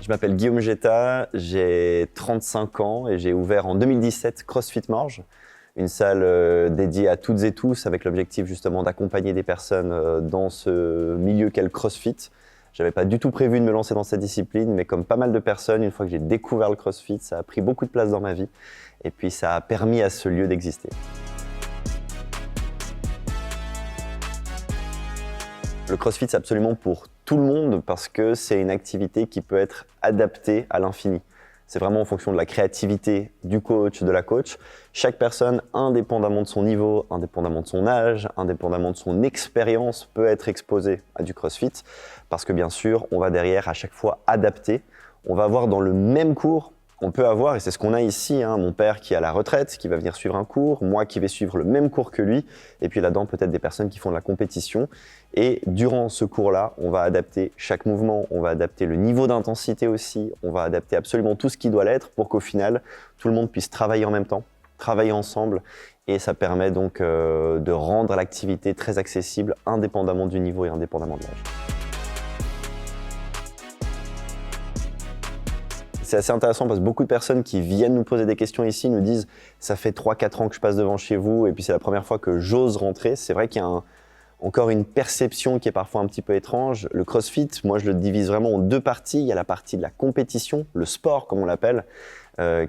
Je m'appelle Guillaume Getta, j'ai 35 ans et j'ai ouvert en 2017 CrossFit Morges, une salle dédiée à toutes et tous avec l'objectif justement d'accompagner des personnes dans ce milieu qu'est le CrossFit. Je n'avais pas du tout prévu de me lancer dans cette discipline, mais comme pas mal de personnes, une fois que j'ai découvert le CrossFit, ça a pris beaucoup de place dans ma vie et puis ça a permis à ce lieu d'exister. Le CrossFit, c'est absolument pour tout le monde parce que c'est une activité qui peut être adaptée à l'infini. C'est vraiment en fonction de la créativité du coach, de la coach. Chaque personne, indépendamment de son niveau, indépendamment de son âge, indépendamment de son expérience, peut être exposée à du CrossFit parce que bien sûr, on va derrière à chaque fois adapter. On va avoir dans le même cours, on peut avoir, et c'est ce qu'on a ici, mon père qui est à la retraite, qui va venir suivre un cours, moi qui vais suivre le même cours que lui, et puis là-dedans peut-être des personnes qui font de la compétition. Et durant ce cours-là, on va adapter chaque mouvement, on va adapter le niveau d'intensité aussi, on va adapter absolument tout ce qui doit l'être pour qu'au final, tout le monde puisse travailler en même temps, travailler ensemble, et ça permet donc de rendre l'activité très accessible, indépendamment du niveau et indépendamment de l'âge. C'est assez intéressant parce que beaucoup de personnes qui viennent nous poser des questions ici nous disent « ça fait 3-4 ans que je passe devant chez vous et puis c'est la première fois que j'ose rentrer ». C'est vrai qu'il y a encore une perception qui est parfois un petit peu étrange. Le CrossFit, moi je le divise vraiment en deux parties. Il y a la partie de la compétition, le sport comme on l'appelle,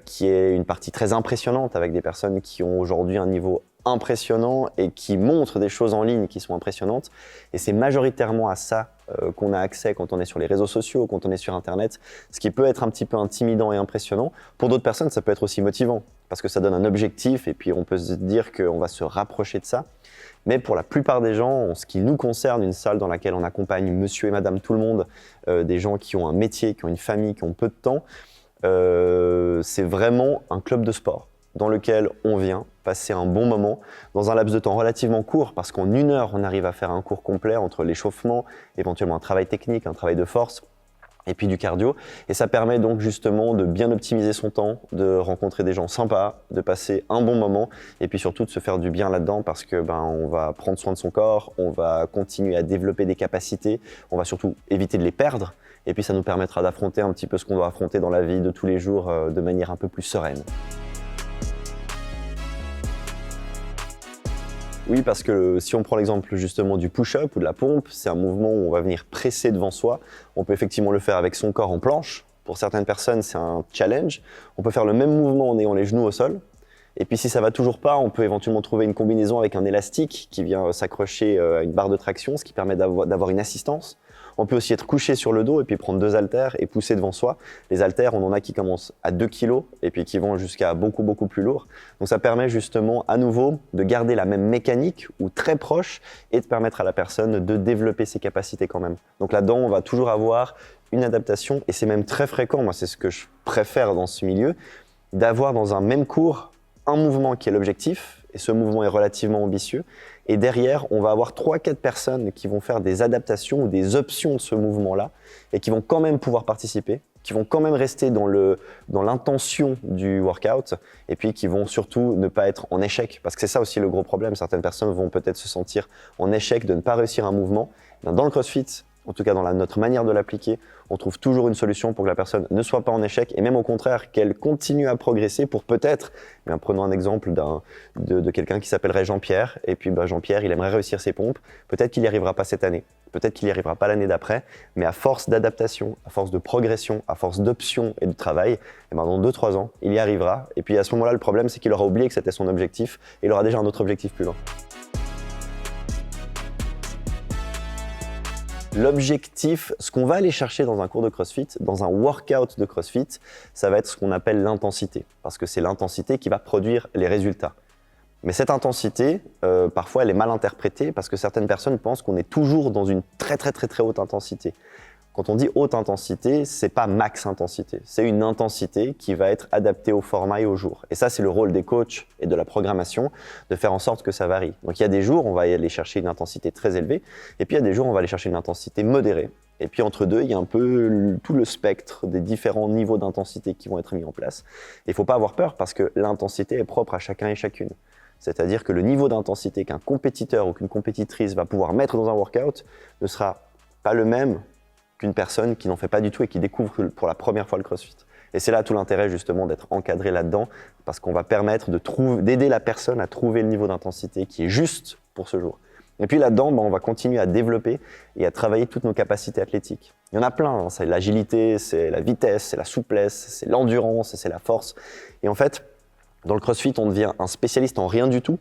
qui est une partie très impressionnante avec des personnes qui ont aujourd'hui un niveau impressionnant et qui montrent des choses en ligne qui sont impressionnantes. Et c'est majoritairement à ça qu'on a accès quand on est sur les réseaux sociaux, quand on est sur Internet, ce qui peut être un petit peu intimidant et impressionnant. Pour d'autres personnes, ça peut être aussi motivant parce que ça donne un objectif et puis on peut se dire qu'on va se rapprocher de ça. Mais pour la plupart des gens, en ce qui nous concerne, une salle dans laquelle on accompagne monsieur et madame tout le monde, des gens qui ont un métier, qui ont une famille, qui ont peu de temps, c'est vraiment un club de sport dans lequel on vient passer un bon moment dans un laps de temps relativement court parce qu'en 1 heure, on arrive à faire un cours complet entre l'échauffement, éventuellement un travail technique, un travail de force et puis du cardio. Et ça permet donc justement de bien optimiser son temps, de rencontrer des gens sympas, de passer un bon moment et puis surtout de se faire du bien là-dedans parce que on va prendre soin de son corps, on va continuer à développer des capacités, on va surtout éviter de les perdre et puis ça nous permettra d'affronter un petit peu ce qu'on doit affronter dans la vie de tous les jours de manière un peu plus sereine. Oui, parce que si on prend l'exemple justement du push-up ou de la pompe, c'est un mouvement où on va venir presser devant soi. On peut effectivement le faire avec son corps en planche. Pour certaines personnes, c'est un challenge. On peut faire le même mouvement en ayant les genoux au sol. Et puis si ça va toujours pas, on peut éventuellement trouver une combinaison avec un élastique qui vient s'accrocher à une barre de traction, ce qui permet d'avoir une assistance. On peut aussi être couché sur le dos et puis prendre 2 haltères et pousser devant soi. Les haltères, on en a qui commencent à 2 kg et puis qui vont jusqu'à beaucoup plus lourd. Donc ça permet justement à nouveau de garder la même mécanique ou très proche et de permettre à la personne de développer ses capacités quand même. Donc là-dedans, on va toujours avoir une adaptation et c'est même très fréquent, moi c'est ce que je préfère dans ce milieu, d'avoir dans un même cours un mouvement qui est l'objectif et ce mouvement est relativement ambitieux. Et derrière, on va avoir 3-4 personnes qui vont faire des adaptations ou des options de ce mouvement-là et qui vont quand même pouvoir participer, qui vont quand même rester dans l'intention du workout et puis qui vont surtout ne pas être en échec. Parce que c'est ça aussi le gros problème. Certaines personnes vont peut-être se sentir en échec de ne pas réussir un mouvement. Dans le CrossFit, en tout cas dans notre manière de l'appliquer, on trouve toujours une solution pour que la personne ne soit pas en échec et même au contraire qu'elle continue à progresser pour peut-être, prenons un exemple de quelqu'un qui s'appellerait Jean-Pierre et puis Jean-Pierre il aimerait réussir ses pompes, peut-être qu'il n'y arrivera pas cette année, peut-être qu'il n'y arrivera pas l'année d'après, mais à force d'adaptation, à force de progression, à force d'options et de travail, dans 2-3 ans, il y arrivera et puis à ce moment-là le problème c'est qu'il aura oublié que c'était son objectif et il aura déjà un autre objectif plus loin. L'objectif, ce qu'on va aller chercher dans un cours de CrossFit, dans un workout de CrossFit, ça va être ce qu'on appelle l'intensité. Parce que c'est l'intensité qui va produire les résultats. Mais cette intensité, parfois, elle est mal interprétée parce que certaines personnes pensent qu'on est toujours dans une très haute intensité. Quand on dit haute intensité, c'est pas max intensité. C'est une intensité qui va être adaptée au format et au jour. Et ça, c'est le rôle des coachs et de la programmation, de faire en sorte que ça varie. Donc il y a des jours, on va aller chercher une intensité très élevée, et puis il y a des jours, on va aller chercher une intensité modérée. Et puis entre deux, il y a un peu tout le spectre des différents niveaux d'intensité qui vont être mis en place. Et il faut pas avoir peur parce que l'intensité est propre à chacun et chacune. C'est-à-dire que le niveau d'intensité qu'un compétiteur ou qu'une compétitrice va pouvoir mettre dans un workout ne sera pas le même qu'une personne qui n'en fait pas du tout et qui découvre pour la première fois le CrossFit. Et c'est là tout l'intérêt justement d'être encadré là-dedans, parce qu'on va permettre d'aider la personne à trouver le niveau d'intensité qui est juste pour ce jour. Et puis là-dedans, on va continuer à développer et à travailler toutes nos capacités athlétiques. Il y en a plein, hein. C'est l'agilité, c'est la vitesse, c'est la souplesse, c'est l'endurance, c'est la force. Et en fait, dans le CrossFit, on devient un spécialiste en rien du tout,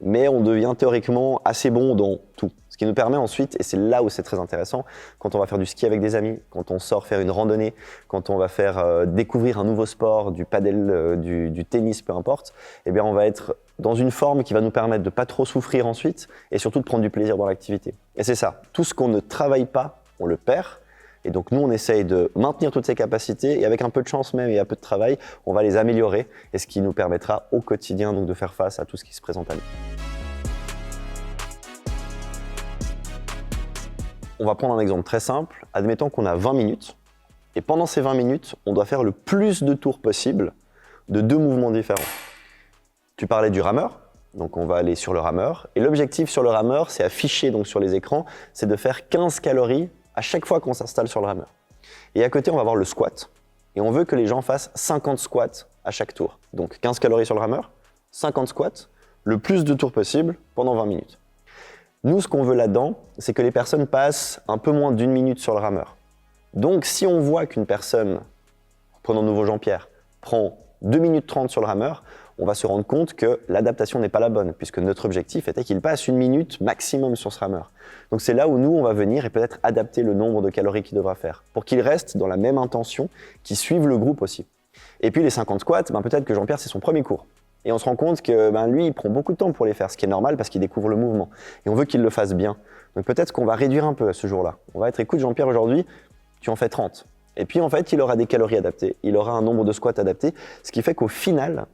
mais on devient théoriquement assez bon dans tout. Ce qui nous permet ensuite, et c'est là où c'est très intéressant, quand on va faire du ski avec des amis, quand on sort faire une randonnée, quand on va faire découvrir un nouveau sport, du paddle, du tennis, peu importe, eh bien on va être dans une forme qui va nous permettre de pas trop souffrir ensuite et surtout de prendre du plaisir dans l'activité. Et c'est ça, tout ce qu'on ne travaille pas, on le perd. Et donc nous, on essaye de maintenir toutes ces capacités et avec un peu de chance même et un peu de travail, on va les améliorer et ce qui nous permettra au quotidien donc de faire face à tout ce qui se présente à nous. On va prendre un exemple très simple. Admettons qu'on a 20 minutes et pendant ces 20 minutes, on doit faire le plus de tours possible de 2 mouvements différents. Tu parlais du rameur, donc on va aller sur le rameur. Et l'objectif sur le rameur, c'est affiché donc sur les écrans, c'est de faire 15 calories à chaque fois qu'on s'installe sur le rameur. Et à côté, on va avoir le squat. Et on veut que les gens fassent 50 squats à chaque tour. Donc 15 calories sur le rameur, 50 squats, le plus de tours possible pendant 20 minutes. Nous, ce qu'on veut là-dedans, c'est que les personnes passent un peu moins d'1 minute sur le rameur. Donc si on voit qu'une personne, prenons de nouveau Jean-Pierre, prend 2 minutes 30 sur le rameur, on va se rendre compte que l'adaptation n'est pas la bonne, puisque notre objectif était qu'il passe 1 minute maximum sur ce rameur. Donc c'est là où nous, on va venir et peut-être adapter le nombre de calories qu'il devra faire, pour qu'il reste dans la même intention, qu'il suive le groupe aussi. Et puis les 50 squats, peut-être que Jean-Pierre, c'est son premier cours. Et on se rend compte que lui, il prend beaucoup de temps pour les faire, ce qui est normal parce qu'il découvre le mouvement. Et on veut qu'il le fasse bien. Donc peut-être qu'on va réduire un peu à ce jour-là. On va être, écoute Jean-Pierre, aujourd'hui, tu en fais 30. Et puis en fait, il aura des calories adaptées, il aura un nombre de squats adapté, ce qui fait qu'au final,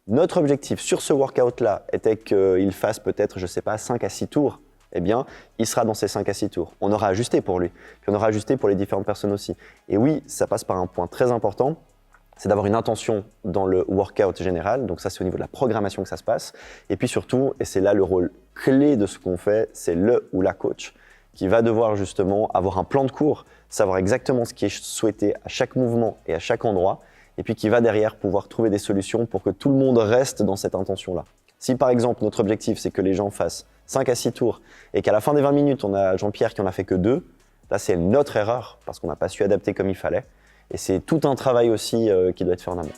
notre objectif sur ce workout-là était qu'il fasse peut-être, 5 à 6 tours. Eh bien, il sera dans ces 5 à 6 tours. On aura ajusté pour lui, puis on aura ajusté pour les différentes personnes aussi. Et oui, ça passe par un point très important, c'est d'avoir une intention dans le workout général. Donc ça, c'est au niveau de la programmation que ça se passe. Et puis surtout, et c'est là le rôle clé de ce qu'on fait, c'est le ou la coach qui va devoir justement avoir un plan de cours, savoir exactement ce qui est souhaité à chaque mouvement et à chaque endroit, et puis qui va derrière pouvoir trouver des solutions pour que tout le monde reste dans cette intention-là. Si par exemple, notre objectif, c'est que les gens fassent 5 à 6 tours et qu'à la fin des 20 minutes, on a Jean-Pierre qui en a fait que 2, là, c'est notre erreur parce qu'on n'a pas su adapter comme il fallait. Et c'est tout un travail aussi qui doit être fait en amont.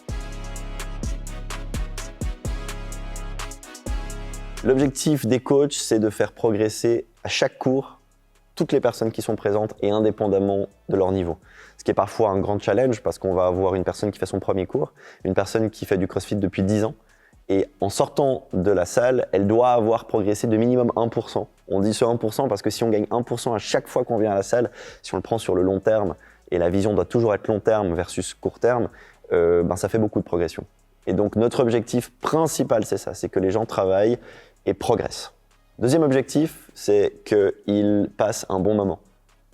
L'objectif des coachs, c'est de faire progresser à chaque cours toutes les personnes qui sont présentes et indépendamment de leur niveau. Ce qui est parfois un grand challenge parce qu'on va avoir une personne qui fait son premier cours, une personne qui fait du CrossFit depuis 10 ans et en sortant de la salle, elle doit avoir progressé de minimum 1%. On dit ce 1% parce que si on gagne 1% à chaque fois qu'on vient à la salle, si on le prend sur le long terme, et la vision doit toujours être long terme versus court terme, ça fait beaucoup de progression. Et donc notre objectif principal, c'est ça, c'est que les gens travaillent et progressent. Deuxième objectif, c'est qu'ils passent un bon moment.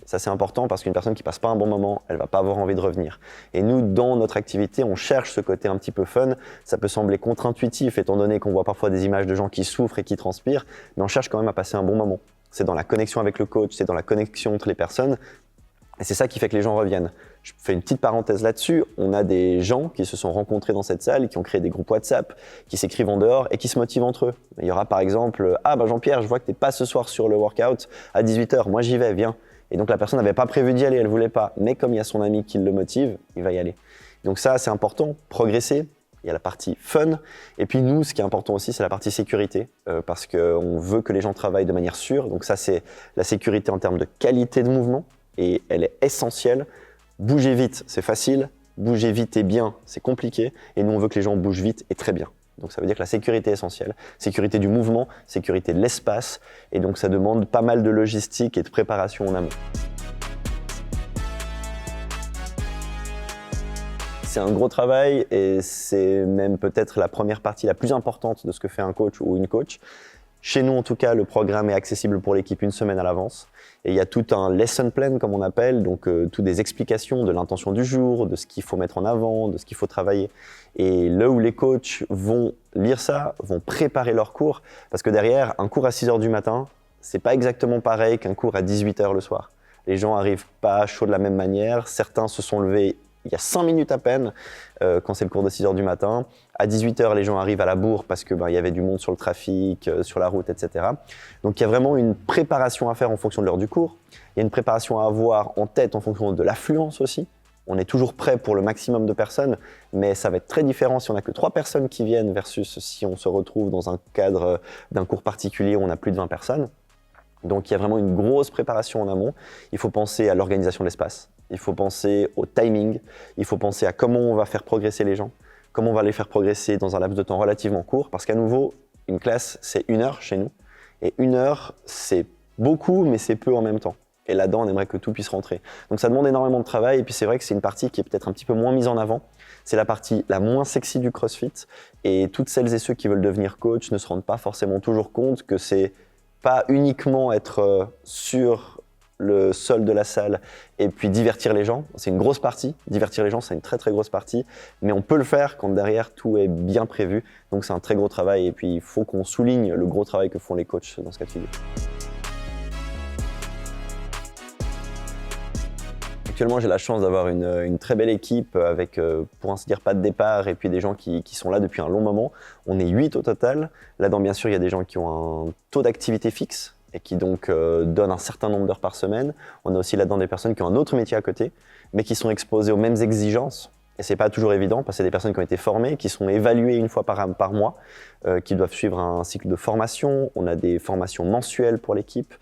Ça, c'est important parce qu'une personne qui passe pas un bon moment, elle va pas avoir envie de revenir. Et nous, dans notre activité, on cherche ce côté un petit peu fun. Ça peut sembler contre-intuitif étant donné qu'on voit parfois des images de gens qui souffrent et qui transpirent, mais on cherche quand même à passer un bon moment. C'est dans la connexion avec le coach, c'est dans la connexion entre les personnes. Et c'est ça qui fait que les gens reviennent. Je fais une petite parenthèse là-dessus. On a des gens qui se sont rencontrés dans cette salle, qui ont créé des groupes WhatsApp, qui s'écrivent en dehors et qui se motivent entre eux. Il y aura par exemple « Ah Jean-Pierre, je vois que t'es pas ce soir sur le workout à 18h, moi j'y vais, viens ». Et donc la personne n'avait pas prévu d'y aller, elle voulait pas. Mais comme il y a son ami qui le motive, il va y aller. Donc ça, c'est important, progresser. Il y a la partie fun. Et puis nous, ce qui est important aussi, c'est la partie sécurité. Parce qu'on veut que les gens travaillent de manière sûre. Donc ça, c'est la sécurité en termes de qualité de mouvement. Et elle est essentielle. Bouger vite, c'est facile. Bouger vite et bien, c'est compliqué. Et nous, on veut que les gens bougent vite et très bien. Donc ça veut dire que la sécurité est essentielle. Sécurité du mouvement, sécurité de l'espace. Et donc ça demande pas mal de logistique et de préparation en amont. C'est un gros travail et c'est même peut-être la première partie la plus importante de ce que fait un coach ou une coach. Chez nous, en tout cas, le programme est accessible pour l'équipe une semaine à l'avance. Et il y a tout un lesson plan, comme on appelle, donc toutes des explications de l'intention du jour, de ce qu'il faut mettre en avant, de ce qu'il faut travailler. Et là où les coachs vont lire ça, vont préparer leur cours, parce que derrière, un cours à 6h du matin, c'est pas exactement pareil qu'un cours à 18h le soir. Les gens n'arrivent pas chauds de la même manière. Certains se sont levés il y a 5 minutes à peine, quand c'est le cours de 6 h du matin. À 18 h, les gens arrivent à la bourre parce que y avait du monde sur le trafic, sur la route, etc. Donc il y a vraiment une préparation à faire en fonction de l'heure du cours. Il y a une préparation à avoir en tête en fonction de l'affluence aussi. On est toujours prêt pour le maximum de personnes, mais ça va être très différent si on n'a que 3 personnes qui viennent versus si on se retrouve dans un cadre d'un cours particulier où on a plus de 20 personnes. Donc il y a vraiment une grosse préparation en amont. Il faut penser à l'organisation de l'espace, il faut penser au timing, il faut penser à comment on va faire progresser les gens, comment on va les faire progresser dans un laps de temps relativement court, parce qu'à nouveau, une classe, c'est 1 heure chez nous, et 1 heure, c'est beaucoup, mais c'est peu en même temps. Et là-dedans, on aimerait que tout puisse rentrer. Donc ça demande énormément de travail, et puis c'est vrai que c'est une partie qui est peut-être un petit peu moins mise en avant. C'est la partie la moins sexy du CrossFit, et toutes celles et ceux qui veulent devenir coach ne se rendent pas forcément toujours compte que c'est pas uniquement être sur le sol de la salle et puis divertir les gens. C'est une grosse partie. Divertir les gens, c'est une très très grosse partie. Mais on peut le faire quand derrière tout est bien prévu. Donc c'est un très gros travail et puis il faut qu'on souligne le gros travail que font les coachs dans ce cas de figure. Actuellement, j'ai la chance d'avoir une très belle équipe avec, pour ainsi dire, pas de départ et puis des gens qui sont là depuis un long moment. On est 8 au total. Là-dedans, bien sûr, il y a des gens qui ont un taux d'activité fixe et qui donc donnent un certain nombre d'heures par semaine. On a aussi là-dedans des personnes qui ont un autre métier à côté, mais qui sont exposées aux mêmes exigences. Et c'est pas toujours évident parce que c'est des personnes qui ont été formées, qui sont évaluées une fois par mois, qui doivent suivre un cycle de formation. On a des formations mensuelles pour l'équipe.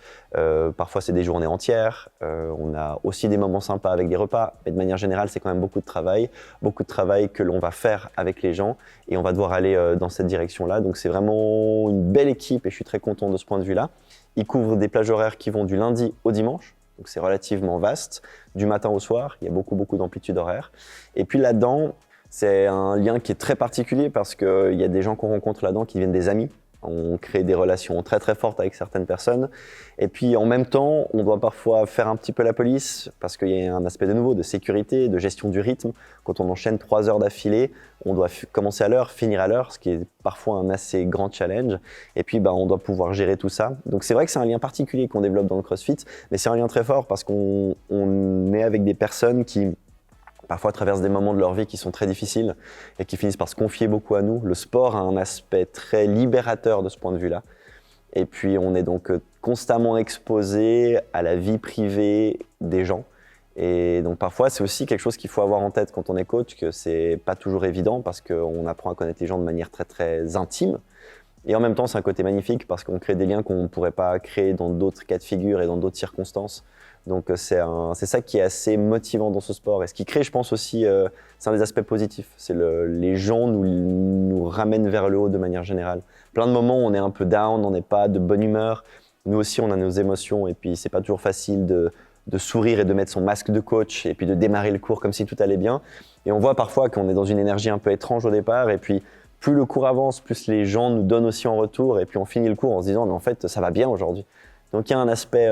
Parfois, c'est des journées entières. On a aussi des moments sympas avec des repas. Mais de manière générale, c'est quand même beaucoup de travail que l'on va faire avec les gens et on va devoir aller dans cette direction-là. Donc, c'est vraiment une belle équipe et je suis très content de ce point de vue-là. Ils couvrent des plages horaires qui vont du lundi au dimanche. Donc c'est relativement vaste, du matin au soir, il y a beaucoup d'amplitude horaire. Et puis là-dedans, c'est un lien qui est très particulier parce qu'il y a des gens qu'on rencontre là-dedans qui deviennent des amis. On crée des relations très très fortes avec certaines personnes. Et puis en même temps, on doit parfois faire un petit peu la police parce qu'il y a un aspect de nouveau de sécurité, de gestion du rythme. Quand on enchaîne 3 heures d'affilée, on doit commencer à l'heure, finir à l'heure, ce qui est parfois un assez grand challenge. Et puis on doit pouvoir gérer tout ça. Donc c'est vrai que c'est un lien particulier qu'on développe dans le CrossFit, mais c'est un lien très fort parce qu'on est avec des personnes qui parfois traversent des moments de leur vie qui sont très difficiles et qui finissent par se confier beaucoup à nous. Le sport a un aspect très libérateur de ce point de vue-là. Et puis on est donc constamment exposé à la vie privée des gens. Et donc parfois c'est aussi quelque chose qu'il faut avoir en tête quand on est coach, que c'est pas toujours évident parce qu'on apprend à connaître les gens de manière très très intime. Et en même temps, c'est un côté magnifique parce qu'on crée des liens qu'on ne pourrait pas créer dans d'autres cas de figure et dans d'autres circonstances. Donc c'est ça qui est assez motivant dans ce sport. Et ce qui crée, je pense aussi, c'est un des aspects positifs. C'est les gens nous ramènent vers le haut de manière générale. Plein de moments où on est un peu down, on n'est pas de bonne humeur. Nous aussi, on a nos émotions et puis c'est pas toujours facile de sourire et de mettre son masque de coach et puis de démarrer le cours comme si tout allait bien. Et on voit parfois qu'on est dans une énergie un peu étrange au départ et puis plus le cours avance, plus les gens nous donnent aussi en retour et puis on finit le cours en se disant mais en fait ça va bien aujourd'hui. Donc il y a un aspect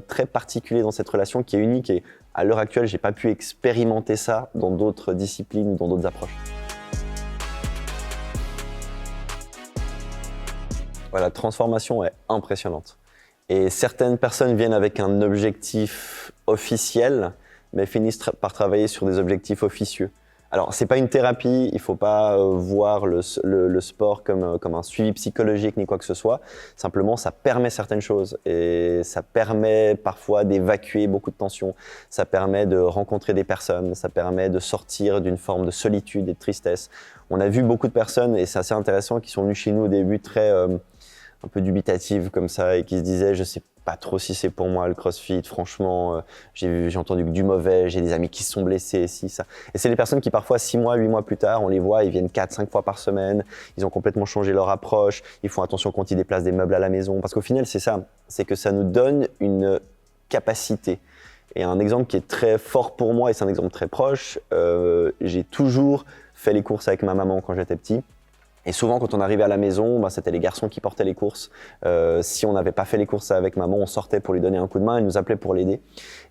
très particulier dans cette relation qui est unique et à l'heure actuelle j'ai pas pu expérimenter ça dans d'autres disciplines ou dans d'autres approches. Voilà, la transformation est impressionnante. Et certaines personnes viennent avec un objectif officiel, mais finissent par travailler sur des objectifs officieux. Alors, c'est pas une thérapie, il faut pas voir le sport comme un suivi psychologique ni quoi que ce soit. Simplement, ça permet certaines choses et ça permet parfois d'évacuer beaucoup de tensions. Ça permet de rencontrer des personnes, ça permet de sortir d'une forme de solitude et de tristesse. On a vu beaucoup de personnes, et c'est assez intéressant, qui sont venues chez nous au début très un peu dubitatives comme ça et qui se disaient « je sais pas trop si c'est pour moi le CrossFit, franchement, j'ai entendu que du mauvais, j'ai des amis qui se sont blessés, si, ça. » Et c'est les personnes qui parfois 6 mois, 8 mois plus tard, on les voit, ils viennent 4, 5 fois par semaine, ils ont complètement changé leur approche, ils font attention quand ils déplacent des meubles à la maison, parce qu'au final c'est ça, c'est que ça nous donne une capacité. Et un exemple qui est très fort pour moi, et c'est un exemple très proche, j'ai toujours fait les courses avec ma maman quand j'étais petit. Et souvent, quand on arrivait à la maison, c'était les garçons qui portaient les courses. Si on n'avait pas fait les courses avec maman, on sortait pour lui donner un coup de main, elle nous appelait pour l'aider.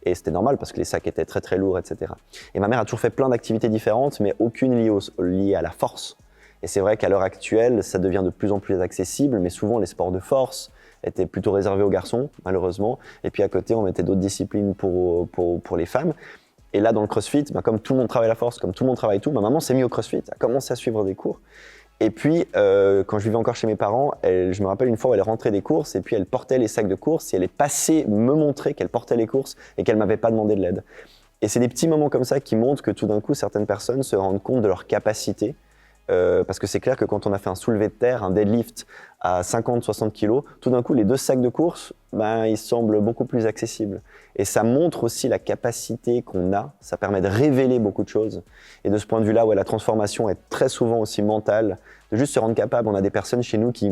Et c'était normal parce que les sacs étaient très très lourds, etc. Et ma mère a toujours fait plein d'activités différentes, mais aucune liée à la force. Et c'est vrai qu'à l'heure actuelle, ça devient de plus en plus accessible, mais souvent les sports de force, était plutôt réservée aux garçons, malheureusement. Et puis à côté, on mettait d'autres disciplines pour les femmes. Et là, dans le CrossFit, comme tout le monde travaille la force, comme tout le monde travaille tout, ma maman s'est mise au CrossFit, a commencé à suivre des cours. Et puis, quand je vivais encore chez mes parents, je me rappelle une fois où elle est rentrée des courses et puis elle portait les sacs de courses et elle est passée me montrer qu'elle portait les courses et qu'elle m'avait pas demandé de l'aide. Et c'est des petits moments comme ça qui montrent que tout d'un coup, certaines personnes se rendent compte de leur capacité. Parce que c'est clair que quand on a fait un soulevé de terre, un deadlift à 50-60 kilos, tout d'un coup, les 2 sacs de course, ils semblent beaucoup plus accessibles. Et ça montre aussi la capacité qu'on a, ça permet de révéler beaucoup de choses. Et de ce point de vue-là, la transformation est très souvent aussi mentale, de juste se rendre capable. On a des personnes chez nous qui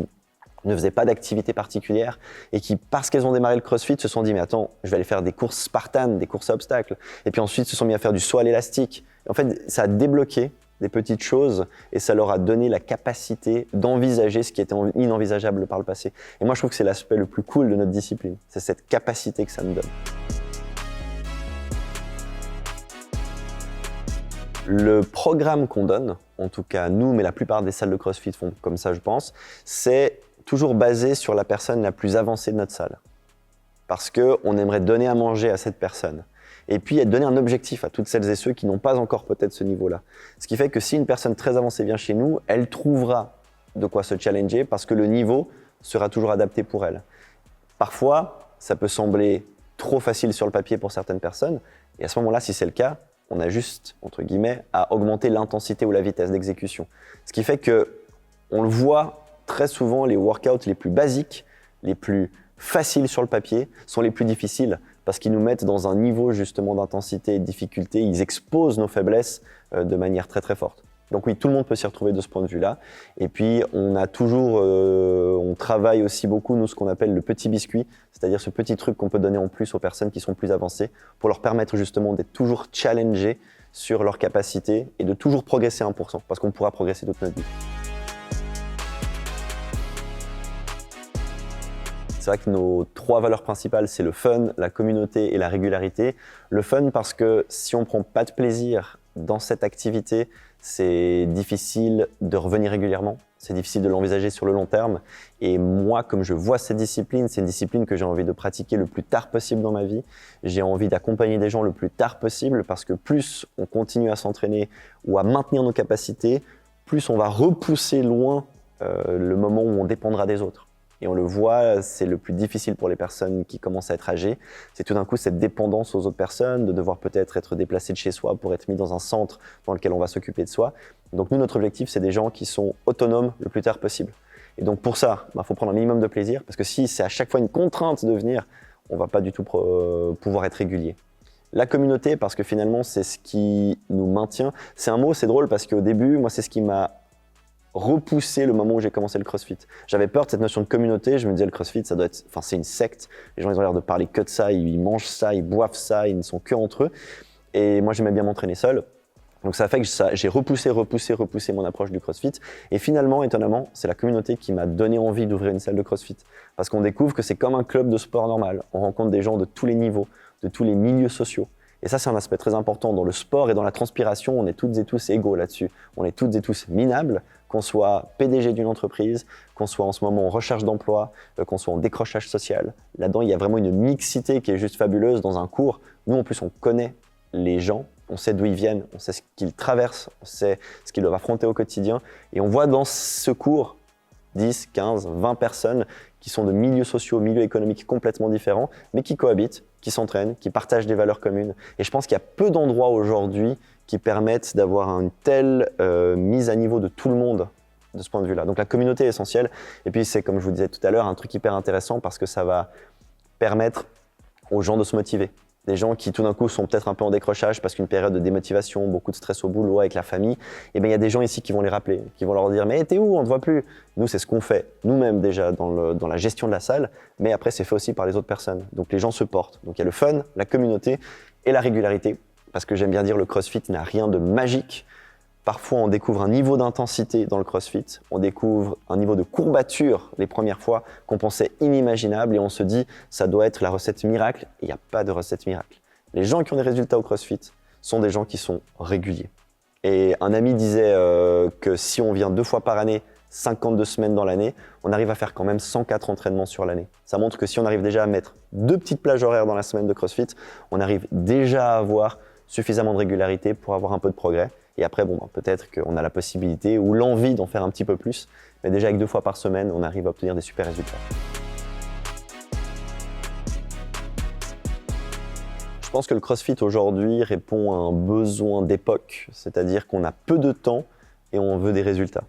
ne faisaient pas d'activité particulière et qui, parce qu'elles ont démarré le CrossFit, se sont dit « mais attends, je vais aller faire des courses spartanes, des courses à obstacles ». Et puis ensuite, se sont mis à faire du saut à l'élastique. En fait, ça a débloqué des petites choses et ça leur a donné la capacité d'envisager ce qui était inenvisageable par le passé. Et moi, je trouve que c'est l'aspect le plus cool de notre discipline. C'est cette capacité que ça nous donne. Le programme qu'on donne, en tout cas nous, mais la plupart des salles de CrossFit font comme ça, je pense, c'est toujours basé sur la personne la plus avancée de notre salle. Parce qu'on aimerait donner à manger à cette personne. Et puis donner un objectif à toutes celles et ceux qui n'ont pas encore peut-être ce niveau-là. Ce qui fait que si une personne très avancée vient chez nous, elle trouvera de quoi se challenger parce que le niveau sera toujours adapté pour elle. Parfois, ça peut sembler trop facile sur le papier pour certaines personnes. Et à ce moment-là, si c'est le cas, on a juste, entre guillemets, à augmenter l'intensité ou la vitesse d'exécution. Ce qui fait que on le voit très souvent, les workouts les plus basiques, les plus faciles sur le papier, sont les plus difficiles parce qu'ils nous mettent dans un niveau justement d'intensité et de difficulté. Ils exposent nos faiblesses de manière très très forte. Donc oui, tout le monde peut s'y retrouver de ce point de vue-là. Et puis on travaille aussi beaucoup nous ce qu'on appelle le petit biscuit, c'est-à-dire ce petit truc qu'on peut donner en plus aux personnes qui sont plus avancées pour leur permettre justement d'être toujours challengés sur leurs capacités et de toujours progresser 1%, parce qu'on pourra progresser toute notre vie. C'est vrai que nos 3 valeurs principales, c'est le fun, la communauté et la régularité. Le fun parce que si on ne prend pas de plaisir dans cette activité, c'est difficile de revenir régulièrement, c'est difficile de l'envisager sur le long terme. Et moi, comme je vois cette discipline, c'est une discipline que j'ai envie de pratiquer le plus tard possible dans ma vie. J'ai envie d'accompagner des gens le plus tard possible parce que plus on continue à s'entraîner ou à maintenir nos capacités, plus on va repousser loin le moment où on dépendra des autres. Et on le voit, c'est le plus difficile pour les personnes qui commencent à être âgées. C'est tout d'un coup cette dépendance aux autres personnes, de devoir peut-être être déplacé de chez soi pour être mis dans un centre dans lequel on va s'occuper de soi. Donc nous, notre objectif, c'est des gens qui sont autonomes le plus tard possible. Et donc pour ça, faut prendre un minimum de plaisir, parce que si c'est à chaque fois une contrainte de venir, on va pas du tout pouvoir être régulier. La communauté, parce que finalement, c'est ce qui nous maintient. C'est un mot, c'est drôle, parce qu'au début, moi, c'est ce qui m'a repousser le moment où j'ai commencé le CrossFit. J'avais peur de cette notion de communauté, je me disais le CrossFit, ça doit être, c'est une secte, les gens ils ont l'air de parler que de ça, ils mangent ça, ils boivent ça, ils ne sont que entre eux. Et moi j'aimais bien m'entraîner seul. Donc ça a fait que j'ai repoussé mon approche du CrossFit. Et finalement, étonnamment, c'est la communauté qui m'a donné envie d'ouvrir une salle de CrossFit. Parce qu'on découvre que c'est comme un club de sport normal. On rencontre des gens de tous les niveaux, de tous les milieux sociaux. Et ça, c'est un aspect très important. Dans le sport et dans la transpiration, on est toutes et tous égaux là-dessus. On est toutes et tous minables, qu'on soit PDG d'une entreprise, qu'on soit en ce moment en recherche d'emploi, qu'on soit en décrochage social. Là-dedans, il y a vraiment une mixité qui est juste fabuleuse dans un cours. Nous, en plus, on connaît les gens, on sait d'où ils viennent, on sait ce qu'ils traversent, on sait ce qu'ils doivent affronter au quotidien. Et on voit dans ce cours 10, 15, 20 personnes qui sont de milieux sociaux, milieux économiques complètement différents, mais qui cohabitent, qui s'entraînent, qui partagent des valeurs communes. Et je pense qu'il y a peu d'endroits aujourd'hui qui permettent d'avoir une telle mise à niveau de tout le monde de ce point de vue-là. Donc la communauté est essentielle. Et puis c'est, comme je vous disais tout à l'heure, un truc hyper intéressant parce que ça va permettre aux gens de se motiver. Des gens qui tout d'un coup sont peut-être un peu en décrochage parce qu'une période de démotivation, beaucoup de stress au boulot avec la famille, et bien il y a des gens ici qui vont les rappeler, qui vont leur dire « mais t'es où, on ne te voit plus ». Nous, c'est ce qu'on fait nous-mêmes déjà dans la gestion de la salle, mais après c'est fait aussi par les autres personnes. Donc les gens se portent. Donc il y a le fun, la communauté et la régularité, parce que j'aime bien dire le CrossFit n'a rien de magique. Parfois, on découvre un niveau d'intensité dans le CrossFit, on découvre un niveau de courbature les premières fois qu'on pensait inimaginable et on se dit ça doit être la recette miracle. Il n'y a pas de recette miracle. Les gens qui ont des résultats au CrossFit sont des gens qui sont réguliers. Et un ami disait que si on vient 2 fois par année, 52 semaines dans l'année, on arrive à faire quand même 104 entraînements sur l'année. Ça montre que si on arrive déjà à mettre 2 petites plages horaires dans la semaine de CrossFit, on arrive déjà à avoir suffisamment de régularité pour avoir un peu de progrès. Et après, peut-être qu'on a la possibilité ou l'envie d'en faire un petit peu plus. Mais déjà avec 2 fois par semaine, on arrive à obtenir des super résultats. Je pense que le CrossFit aujourd'hui répond à un besoin d'époque, c'est-à-dire qu'on a peu de temps et on veut des résultats.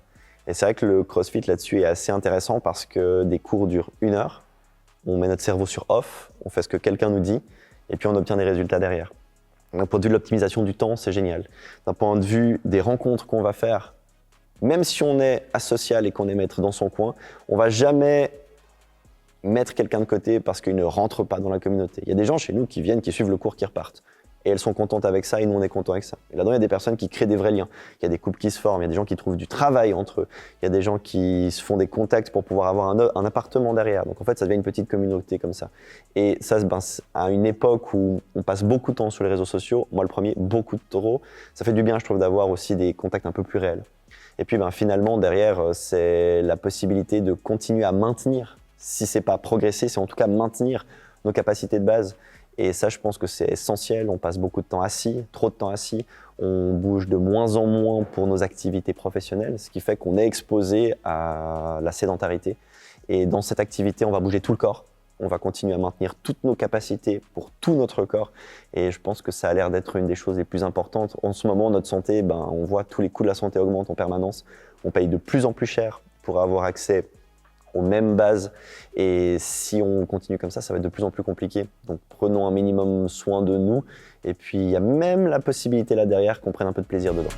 Et c'est vrai que le CrossFit là-dessus est assez intéressant parce que des cours durent 1 heure, on met notre cerveau sur off, on fait ce que quelqu'un nous dit et puis on obtient des résultats derrière. D'un point de vue de l'optimisation du temps, c'est génial. D'un point de vue des rencontres qu'on va faire, même si on est asocial et qu'on est maître dans son coin, on va jamais mettre quelqu'un de côté parce qu'il ne rentre pas dans la communauté. Il y a des gens chez nous qui viennent, qui suivent le cours, qui repartent. Et elles sont contentes avec ça et nous on est contents avec ça. Et là-dedans, il y a des personnes qui créent des vrais liens. Il y a des couples qui se forment, il y a des gens qui trouvent du travail entre eux. Il y a des gens qui se font des contacts pour pouvoir avoir un appartement derrière. Donc en fait, ça devient une petite communauté comme ça. Et ça, à une époque où on passe beaucoup de temps sur les réseaux sociaux, moi le premier, beaucoup de trop, ça fait du bien, je trouve, d'avoir aussi des contacts un peu plus réels. Et puis finalement, derrière, c'est la possibilité de continuer à maintenir, si c'est pas progresser, c'est en tout cas maintenir nos capacités de base. Et ça, je pense que c'est essentiel. On passe beaucoup de temps assis, trop de temps assis. On bouge de moins en moins pour nos activités professionnelles, ce qui fait qu'on est exposé à la sédentarité. Et dans cette activité, on va bouger tout le corps. On va continuer à maintenir toutes nos capacités pour tout notre corps. Et je pense que ça a l'air d'être une des choses les plus importantes. En ce moment, notre santé, on voit tous les coûts de la santé augmentent en permanence. On paye de plus en plus cher pour avoir accès aux mêmes bases. Et si on continue comme ça va être de plus en plus compliqué. Donc prenons un minimum soin de nous. Et puis il y a même la possibilité là derrière qu'on prenne un peu de plaisir dedans.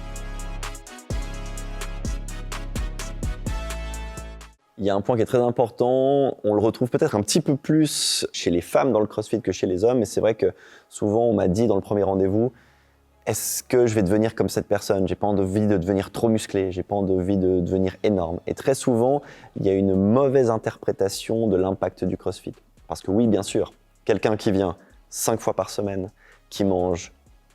Il y a un point qui est très important, on le retrouve peut-être un petit peu plus chez les femmes dans le CrossFit que chez les hommes. Et c'est vrai que souvent on m'a dit dans le premier rendez-vous, est-ce que je vais devenir comme cette personne? J'ai pas envie de devenir trop musclé, j'ai pas envie de devenir énorme. Et très souvent, il y a une mauvaise interprétation de l'impact du CrossFit. Parce que oui, bien sûr, quelqu'un qui vient 5 fois par semaine, qui mange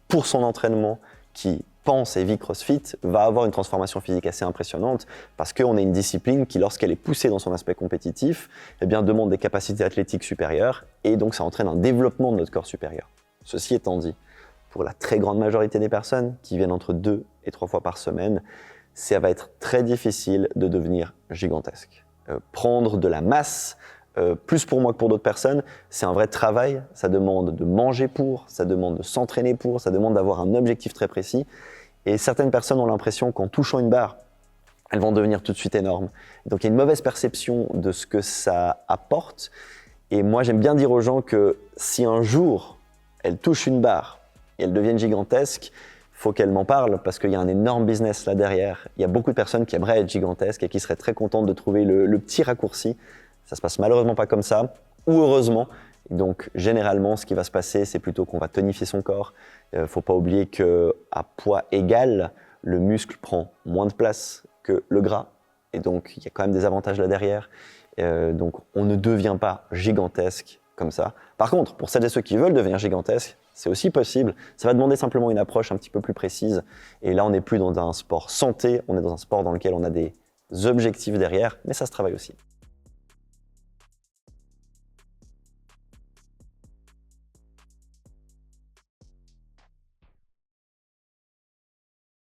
pour son entraînement, qui pense et vit CrossFit, va avoir une transformation physique assez impressionnante parce qu'on est une discipline qui, lorsqu'elle est poussée dans son aspect compétitif, demande des capacités athlétiques supérieures et donc ça entraîne un développement de notre corps supérieur. Ceci étant dit, pour la très grande majorité des personnes qui viennent entre 2 et 3 fois par semaine, ça va être très difficile de devenir gigantesque. Prendre de la masse, plus pour moi que pour d'autres personnes, c'est un vrai travail. Ça demande de manger pour, ça demande de s'entraîner pour, ça demande d'avoir un objectif très précis. Et certaines personnes ont l'impression qu'en touchant une barre, elles vont devenir tout de suite énormes. Donc il y a une mauvaise perception de ce que ça apporte. Et moi, j'aime bien dire aux gens que si un jour, elles touchent une barre, et elles deviennent gigantesques, il faut qu'elles m'en parlent parce qu'il y a un énorme business là derrière. Il y a beaucoup de personnes qui aimeraient être gigantesques et qui seraient très contentes de trouver le petit raccourci. Ça se passe malheureusement pas comme ça, ou heureusement. Donc généralement, ce qui va se passer, c'est plutôt qu'on va tonifier son corps. Faut pas oublier qu'à poids égal, le muscle prend moins de place que le gras. Et donc, il y a quand même des avantages là derrière. Donc, on ne devient pas gigantesque comme ça. Par contre, pour celles et ceux qui veulent devenir gigantesques, c'est aussi possible. Ça va demander simplement une approche un petit peu plus précise. Et là, on n'est plus dans un sport santé, on est dans un sport dans lequel on a des objectifs derrière, mais ça se travaille aussi.